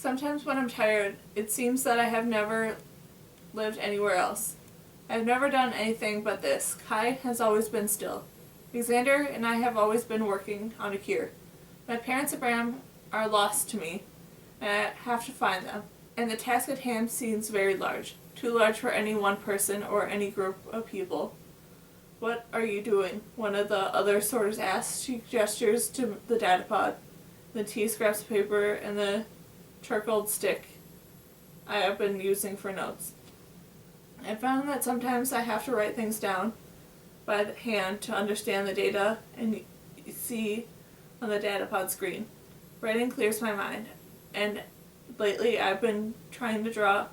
Sometimes when I'm tired, it seems that I have never lived anywhere else. I've never done anything but this. Kai has always been still. Alexander and I have always been working on a cure. My parents and Bram are lost to me, and I have to find them. And the task at hand seems very large. Too large for any one person or any group of people. What are you doing? One of the other sorters asks. She gestures to the datapod. The T scraps paper and the charcoal stick I have been using for notes. I found that sometimes I have to write things down by hand to understand the data and see on the datapod screen. Writing clears my mind, and lately I've been trying to draw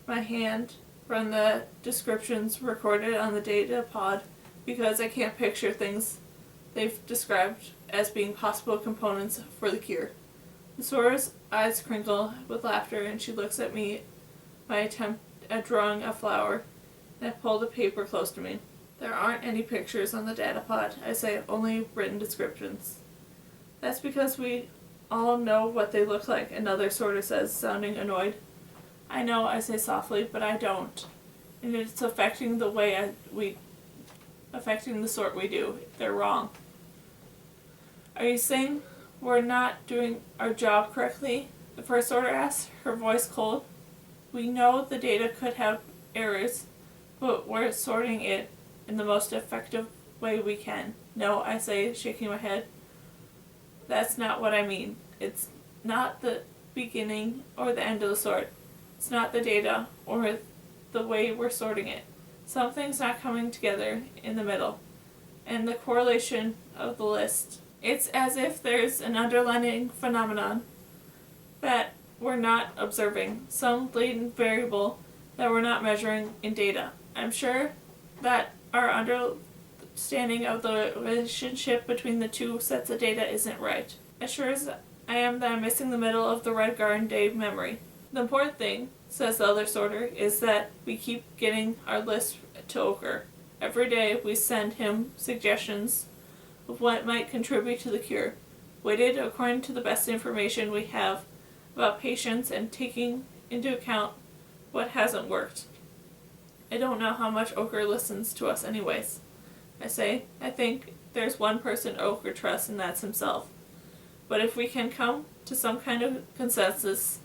my hand from the descriptions recorded on the datapod because I can't picture things they've described as being possible components for the cure. The soror's eyes crinkle with laughter, and she looks at me, my attempt at drawing a flower, and I pull the paper close to me. There aren't any pictures on the datapod, I say, only written descriptions. That's because we all know what they look like, another sorter says, sounding annoyed. I know, I say softly, but I don't. And it's affecting the way affecting the sort we do. They're wrong. Are you saying we're not doing our job correctly? The first sorter asks, her voice cold. We know the data could have errors, but we're sorting it in the most effective way we can. No, I say, shaking my head. That's not what I mean. It's not the beginning or the end of the sort. It's not the data or the way we're sorting it. Something's not coming together in the middle. And the correlation of the list. It's as if there's an underlying phenomenon that we're not observing, some latent variable that we're not measuring in data. I'm sure that our understanding of the relationship between the two sets of data isn't right. As sure as I am that I'm missing the middle of the Red Garden Day memory. The important thing, says the other sorter, is that we keep getting our list to Ochre. Every day we send him suggestions of what might contribute to the cure, weighted according to the best information we have about patients and taking into account what hasn't worked. I don't know how much Ochre listens to us anyways. I say, I think there's one person Ochre trusts, and that's himself. But if we can come to some kind of consensus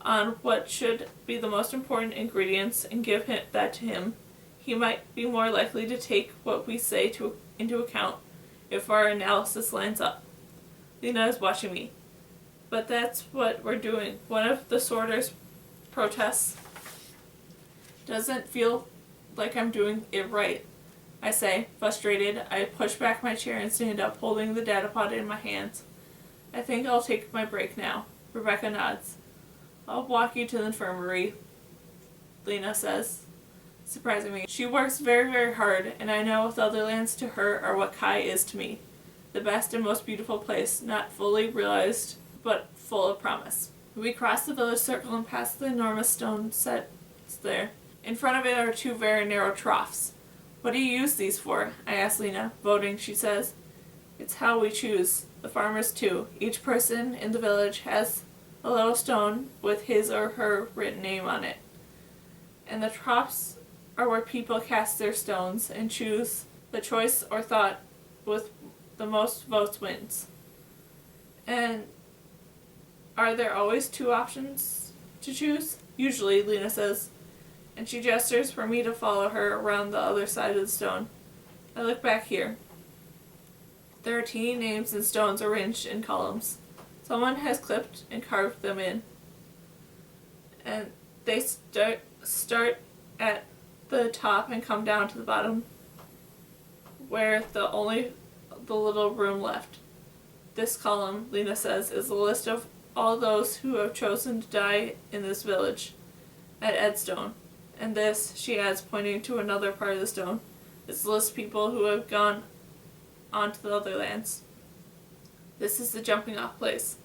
on what should be the most important ingredients and give that to him, he might be more likely to take what we say into account if our analysis lines up. Lena is watching me. But that's what we're doing. One of the sorters protests. Doesn't feel like I'm doing it right, I say, frustrated. I push back my chair and stand up, holding the datapod in my hands. I think I'll take my break now. Rebecca nods. I'll walk you to the infirmary, Lena says, surprising me. She works very, very hard, and I know the other lands to her are what Kai is to me. The best and most beautiful place, not fully realized, but full of promise. We cross the village circle and pass the enormous stone sets there. In front of it are two very narrow troughs. What do you use these for? I ask Lena. Voting, she says. It's how we choose. The farmers too. Each person in the village has a little stone with his or her written name on it. And the troughs are where people cast their stones and choose. The choice or thought with the most votes wins. And are there always two options to choose? Usually, Lena says, and she gestures for me to follow her around the other side of the stone. I look back here. There are teeny names and stones arranged in columns. Someone has clipped and carved them in. And they start at the top and come down to the bottom, where only the little room left. This column, Lena says, is a list of all those who have chosen to die in this village at Edstone. And this, she adds, pointing to another part of the stone, is the list of people who have gone on to the other lands. This is the jumping off place,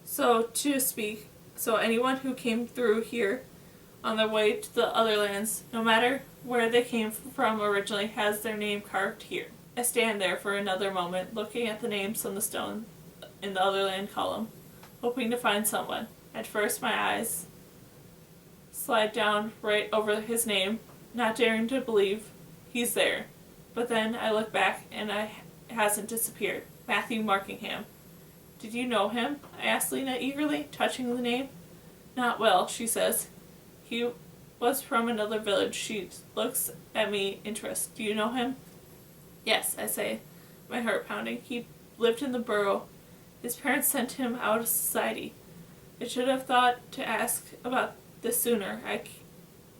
so to speak. So anyone who came through here on their way to the other lands, no matter where they came from originally, has their name carved here. I stand there for another moment, looking at the names on the stone in the other land column, hoping to find someone. At first my eyes slide down right over his name, not daring to believe he's there. But then I look back and it hasn't disappeared. Matthew Markingham. Did you know him? I asked Lena eagerly, touching the name. Not well, she says. He was from another village. She looks at me, interest. Do you know him? Yes, I say, my heart pounding. He lived in the borough. His parents sent him out of society. I should have thought to ask about this sooner. I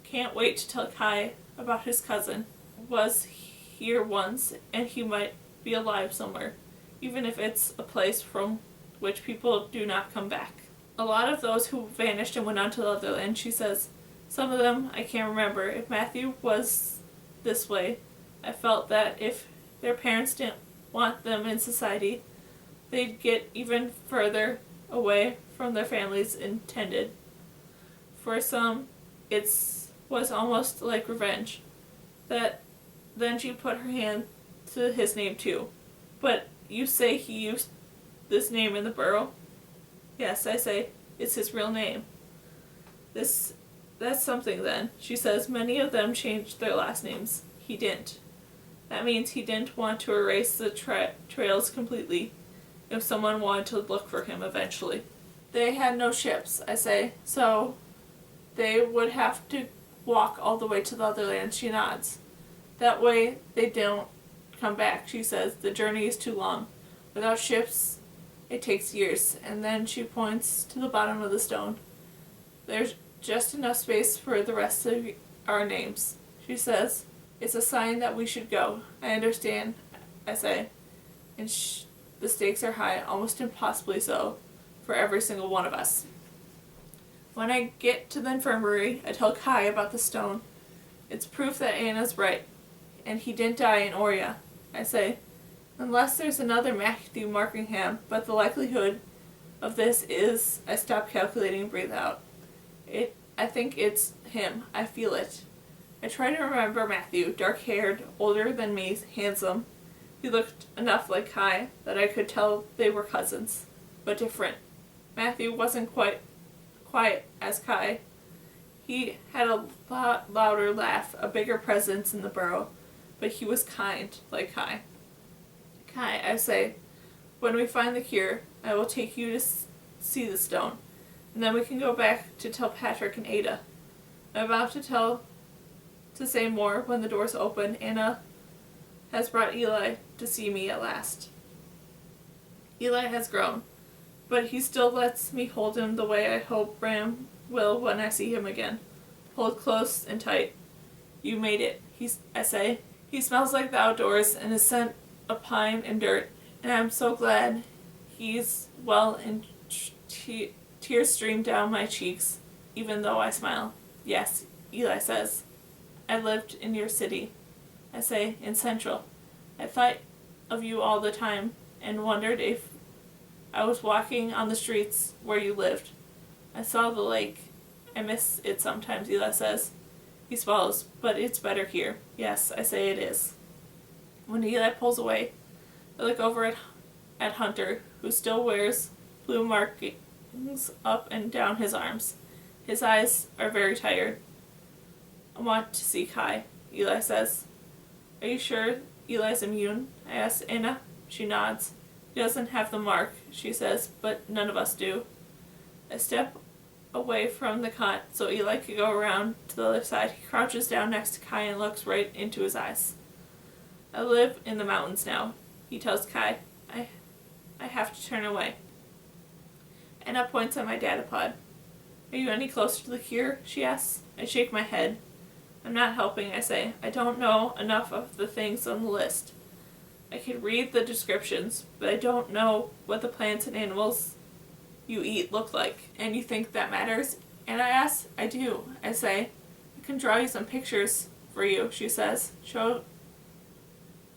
can't wait to tell Kai about his cousin. Was here once, and he might be alive somewhere, even if it's a place from which people do not come back. A lot of those who vanished and went on to the other land, she says. Some of them I can't remember. If Matthew was this way, I felt that if their parents didn't want them in society, they'd get even further away from their families intended. For some, it was almost like revenge. That then she put her hand to his name too. But you say he used this name in the borough? Yes, I say, it's his real name. That's something then. She says many of them changed their last names. He didn't. That means he didn't want to erase the trails completely if someone wanted to look for him eventually. They had no ships, I say, so they would have to walk all the way to the other land, she nods. That way they don't come back, she says. The journey is too long. Without ships, it takes years. And then she points to the bottom of the stone. There's just enough space for the rest of our names. She says, it's a sign that we should go. I understand, I say. And the stakes are high, almost impossibly so, for every single one of us. When I get to the infirmary, I tell Kai about the stone. It's proof that Anna's right, and he didn't die in Oria. I say, unless there's another Matthew Markingham, but the likelihood of this is, I stop calculating and breathe out. I think it's him. I feel it. I try to remember Matthew, dark-haired, older than me, handsome. He looked enough like Kai that I could tell they were cousins, but different. Matthew wasn't quite quiet as Kai. He had a louder laugh, a bigger presence in the borough, but he was kind, like Kai. Kai, I say, when we find the cure, I will take you to see the stone, and then we can go back to tell Patrick and Ada. I'm about to say more when the doors open. Anna has brought Eli to see me at last. Eli has grown, but he still lets me hold him the way I hope Bram will when I see him again. Hold close and tight. You made it, I say. He smells like the outdoors and is scent of pine and dirt, and I'm so glad he's well, and tears stream down my cheeks, even though I smile. Yes, Eli says. I lived in your city. I say, in Central. I thought of you all the time and wondered if I was walking on the streets where you lived. I saw the lake. I miss it sometimes, Eli says. He swallows, but it's better here. Yes, I say it is. When Eli pulls away, I look over at Hunter, who still wears blue markings up and down his arms. His eyes are very tired. I want to see Kai, Eli says. Are you sure Eli's immune? I ask Anna. She nods. He doesn't have the mark, she says, but none of us do. I step away from the cot so Eli could go around to the other side. He crouches down next to Kai and looks right into his eyes. I live in the mountains now, he tells Kai. I have to turn away. Anna points at my datapod. Are you any closer to the cure? She asks. I shake my head. I'm not helping, I say. I don't know enough of the things on the list. I can read the descriptions, but I don't know what the plants and animals you eat look like. And you think that matters? Anna asks. I do, I say. I can draw you some pictures for you, she says. Show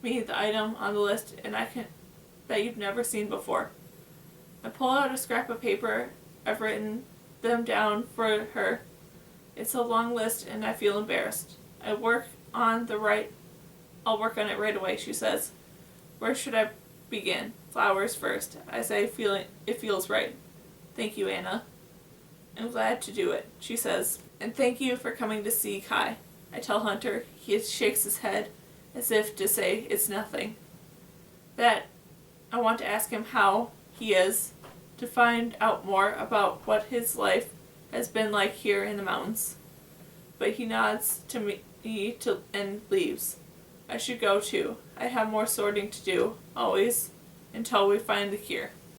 me the item on the list that you've never seen before. I pull out a scrap of paper. I've written them down for her. It's a long list and I feel embarrassed. I'll work on it right away, she says. Where should I begin? Flowers first, I say, feeling it feels right. Thank you, Anna. I'm glad to do it, she says. And thank you for coming to see Kai. I tell Hunter. He shakes his head as if to say it's nothing. That I want to ask him how he is, to find out more about what his life has been like here in the mountains. But he nods to me and leaves. I should go too. I have more sorting to do, always, until we find the cure.